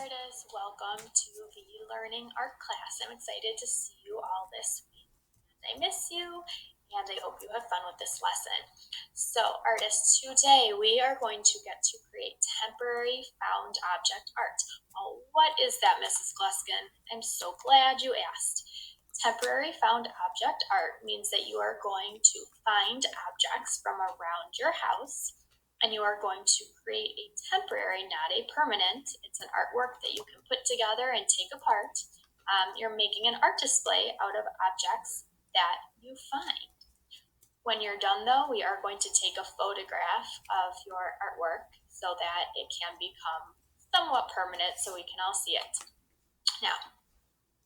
artists, welcome to the Learning Art class. I'm excited to see you all this week. I miss you, and I hope you have fun with this lesson. So artists, today we are going to get to create temporary found object art. Oh, what is that, Mrs. Gluskin? I'm so glad you asked. Temporary found object art means that you are going to find objects from around your house, and you are going to create a temporary, not a permanent. It's an artwork that you can put together and take apart. You're making an art display out of objects that you find. When you're done though, we are going to take a photograph of your artwork so that it can become somewhat permanent so we can all see it. Now,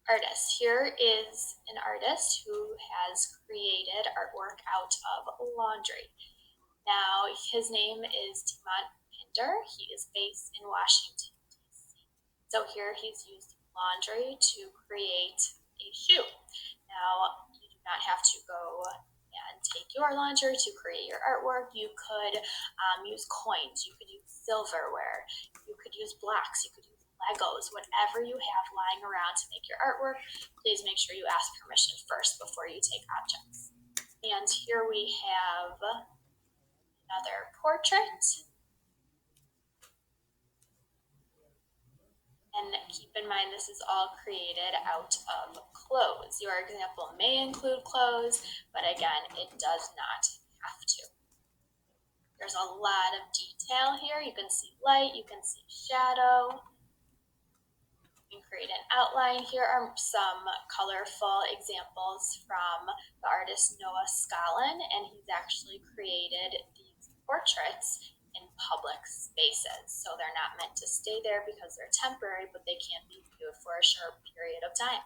artists, here is an artist who has created artwork out of laundry. Now, his name is Demont Pinder. He is based in Washington, D.C. So here he's used laundry to create a shoe. Now, you do not have to go and take your laundry to create your artwork. You could use coins, you could use silverware, you could use blocks, you could use Legos, whatever you have lying around to make your artwork. Please make sure you ask permission first before you take objects. And here we have another portrait. And keep in mind, this is all created out of clothes. Your example may include clothes, but again, it does not have to. There's a lot of detail here. You can see light, you can see shadow. You can create an outline. Here are some colorful examples from the artist Noah Scollin, and he's actually created these portraits in public spaces. So they're not meant to stay there because they're temporary, but they can be viewed for a short period of time.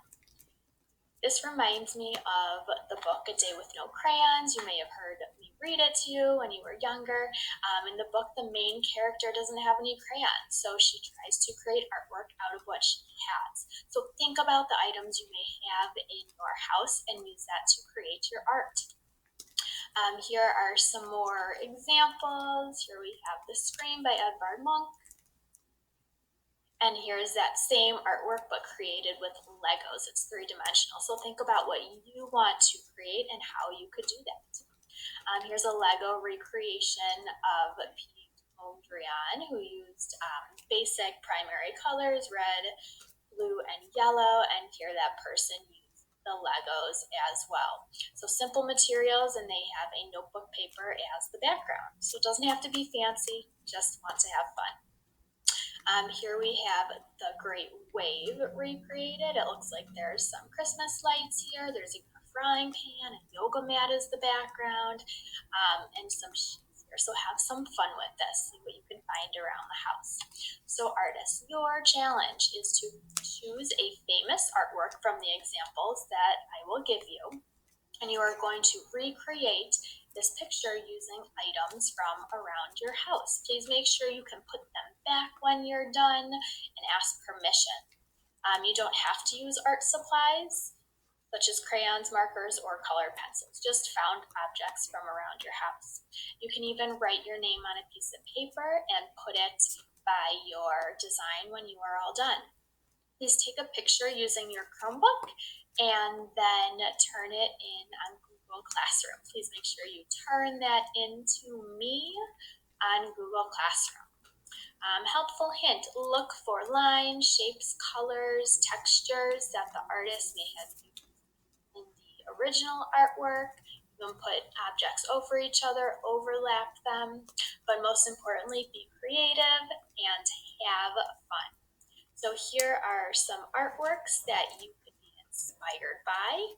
This reminds me of the book A Day with No Crayons. You may have heard me read it to you when you were younger. In the book, the main character doesn't have any crayons, so she tries to create artwork out of what she has. So think about the items you may have in your house and use that to create your art. Here are some more examples. Here we have The Scream by Edvard Munch. And here's that same artwork, but created with Legos. It's three-dimensional. So think about what you want to create and how you could do that. Here's a Lego recreation of Pete Mondrian, who used basic primary colors, red, blue, and yellow. And here that person used the Legos as well. So simple materials, and they have a notebook paper as the background. So it doesn't have to be fancy, just want to have fun. Here we have the Great Wave recreated. It looks like there's some Christmas lights here. There's even a frying pan, a yoga mat is the background, and some sheets here. So have some fun with this. See what you can find around the house. So artists, your challenge is to choose a famous artwork from the examples that I will give you, and you are going to recreate this picture using items from around your house. Please make sure you can put them back when you're done and ask permission. You don't have to use art supplies such as crayons, markers, or colored pencils, just found objects from around your house. You can even write your name on a piece of paper and put it by your design when you are all done. Please take a picture using your Chromebook and then turn it in on Google Classroom. Please make sure you turn that into me on Google Classroom. Helpful hint, look for lines, shapes, colors, textures that the artist may have used in the original artwork. You can put objects over each other, overlap them, but most importantly, be creative and have fun. So here are some artworks that you could be inspired by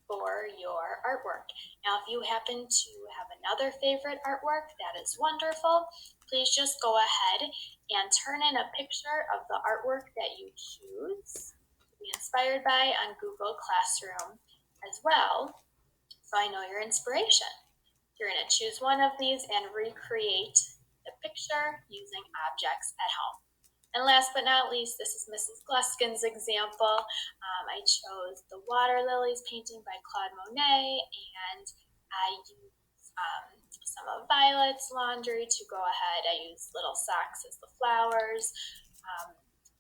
for your artwork. Now, if you happen to have another favorite artwork, that is wonderful. Please just go ahead and turn in a picture of the artwork that you choose to be inspired by on Google Classroom as well, so I know your inspiration. You're going to choose one of these and recreate the picture using objects at home. And last but not least, this is Mrs. Gluskin's example. I chose the Water Lilies painting by Claude Monet, and I used some of Violet's laundry to go ahead. I used little socks as the flowers,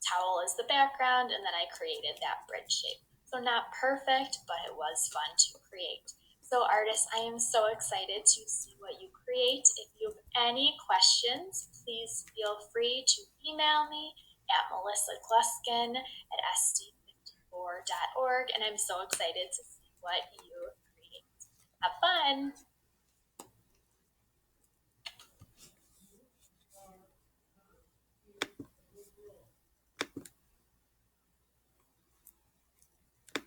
towel as the background, and then I created that bridge shape. So not perfect, but it was fun to create. So artists, I am so excited to see what you create. If you have any questions, please feel free to email me at melissagluskin@sd54.org, and I'm so excited to see what you create. Have fun!